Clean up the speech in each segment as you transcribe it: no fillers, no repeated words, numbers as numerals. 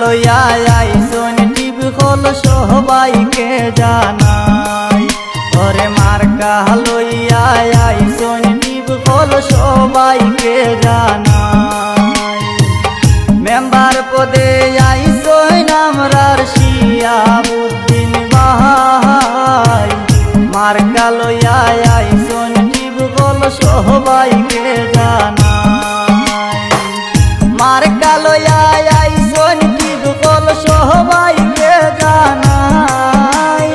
লইয়া আইসন টিপ হল সবাইকে জানাই ওরে মার্কা লইয়া আইসন টিপ হল সবাইকে জানাই মেম্বার পদে আইসন আমরার শিয়াবুদ্দিন ভাই মার্কা লইয়া আইসন টিপ হল সবাইকে জানাই মার্কা লইয়া আইসন টিপ হল সবাইকে জানাই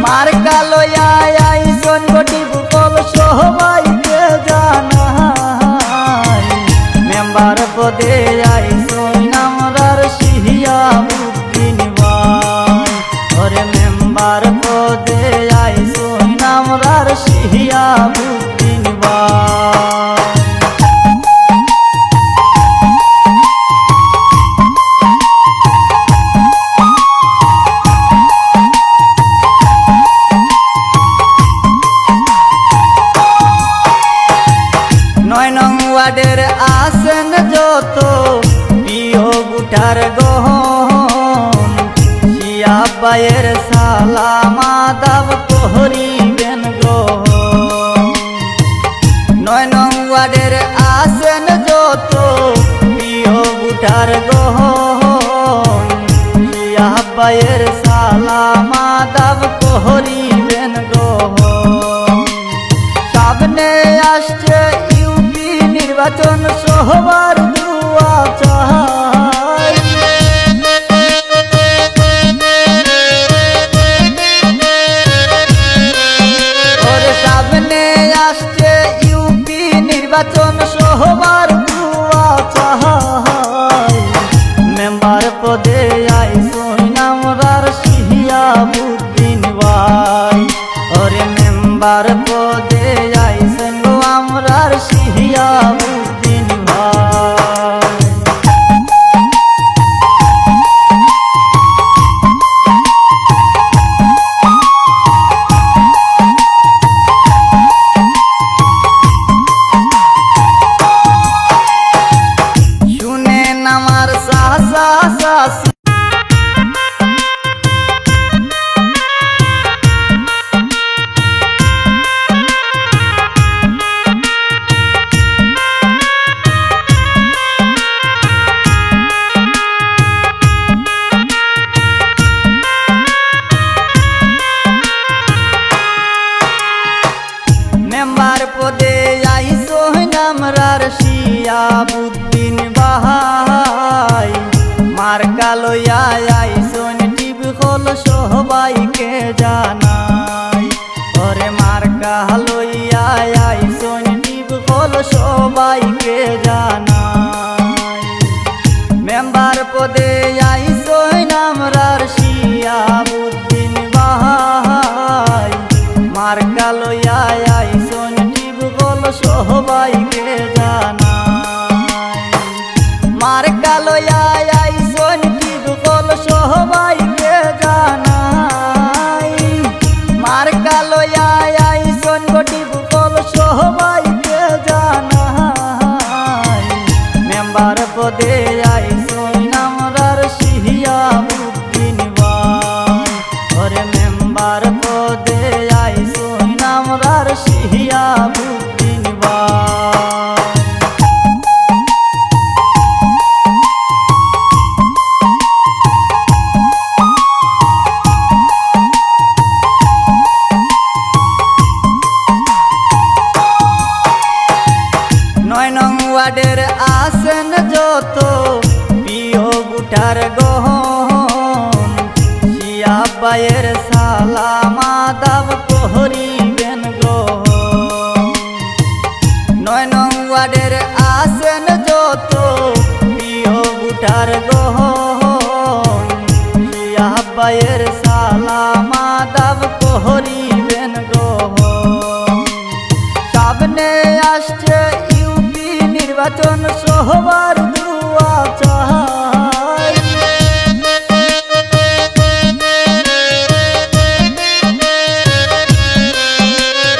মার্কা লইয়া আইসন টিপ হল সবাইকে জানাই মেম্বার পদে আইসন আমরার শিয়াবুদ্দিন ভাই ওরে মেম্বার পদে আইসন আমরার শিয়াবুদ্দিন ভাই। ওয়ার্ডের আসেন যত প্রিয় গুটার গহন শিয়াবাইয়ের সালামা দাব করিবেন গ্রহণ ৯ নং ওয়ার্ডের আসেন যত প্রিয় গুটার গহন শিয়াবাইয়ের সালামা দাব করিবেন গ্রহণ সামনে আসছে নির্বাচন সবার দুয়া চাই ওরে সামনে আসছে ইউপি নির্বাচন সবার দুয়া চাই মেম্বার পদে আইসন আমরার শিয়াবুদ্দিন ভাই ওরে মেম্বার পদে আইসন আমরার শিয়াবুদ্দিন ভাই। শুনেন আমার সাসা শাশি মেম্বার পদে আইসন আমরার শিয়াবুদ্দিন ভাই মার্কা লইয়া আইসন টিপ হল সবাইকে জানাই ওরে মার্কা লইয়া আইসন টিপ হল সবাইকে জানাই মেম্বার পদে আইসন আমরার শিয়াবুদ্দিন ভাই মার্কা লইয়া আইসন টিপ হল সবাইকে জানাই মার্কা লইয়া আইসন টিপ হল সবাইকে জানাই মার্কা লইয়া আইসন টিপ হল সবাইকে জানাই মেম্বার পদে আইসন আমরার শিয়াবুদ্দিন ভাই ওরে মেম্বার পদে আইসন আমরার শিয়াবুদ্দিন ভাই। ৯ নং ওয়ার্ডের আসেন যত প্রিয় গুটার গহন শিয়াবাইয়ের সালামা দাব করিবেন গ্রহণ ৯ নং ওয়ার্ডের আসেন যত প্রিয় গুটার গহন শিয়াবাইয়ের সালামা দাব করিবেন গ্রহণ সামনে আসছে ইউপি নির্বাচন সবার দুয়া চাই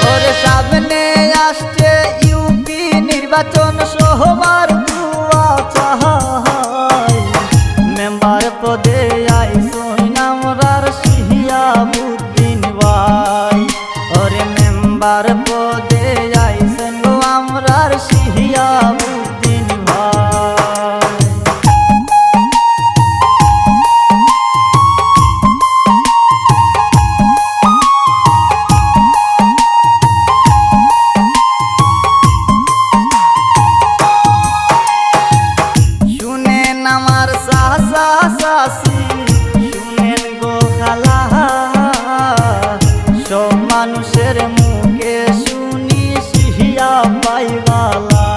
ওরে সামনে আসছে ইউপি নির্বাচন সবার দুয়া চাই মেম্বার চাষি শুনেন গো খালা সব মানুষের মুখে শুনি সিহিয়া পাইবালা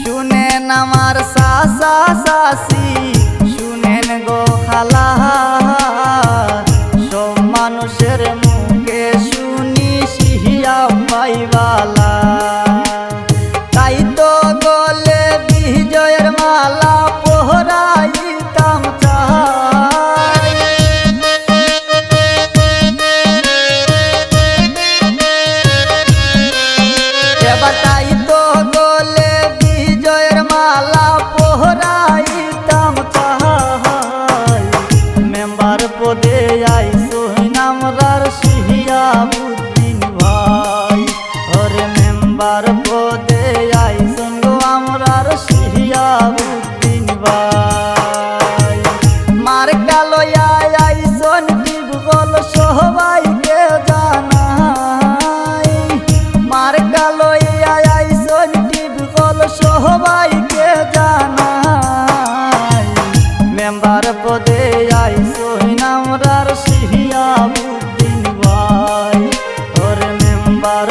শুনেন আমার চাচা চাষি শুনেন গো খালা সব মানুষের মুখে শুনি সিহিয়া পাইবালা তাই তো গলে বিজয়ের মালা পোহরাইতাম চাই এবার তাই তো গলে বিজয়ের মালা পোহরাইতাম চাই মেম্বার পদে আইসইন আমরার শিহাবুদ্দিন ভাই ওরে মেম্বার পদে আইসন গো আমরার শিহাবুদ্দিন ভাই মার কালয়া আইসন টিপগল সবাইকে জানাই মার কালয়া আইসন টিপগল সবাইকে জানাই মেম্বার পদে আইসইন আমরার শিহাবুদ্দিন ভাই ওরে মেম্বার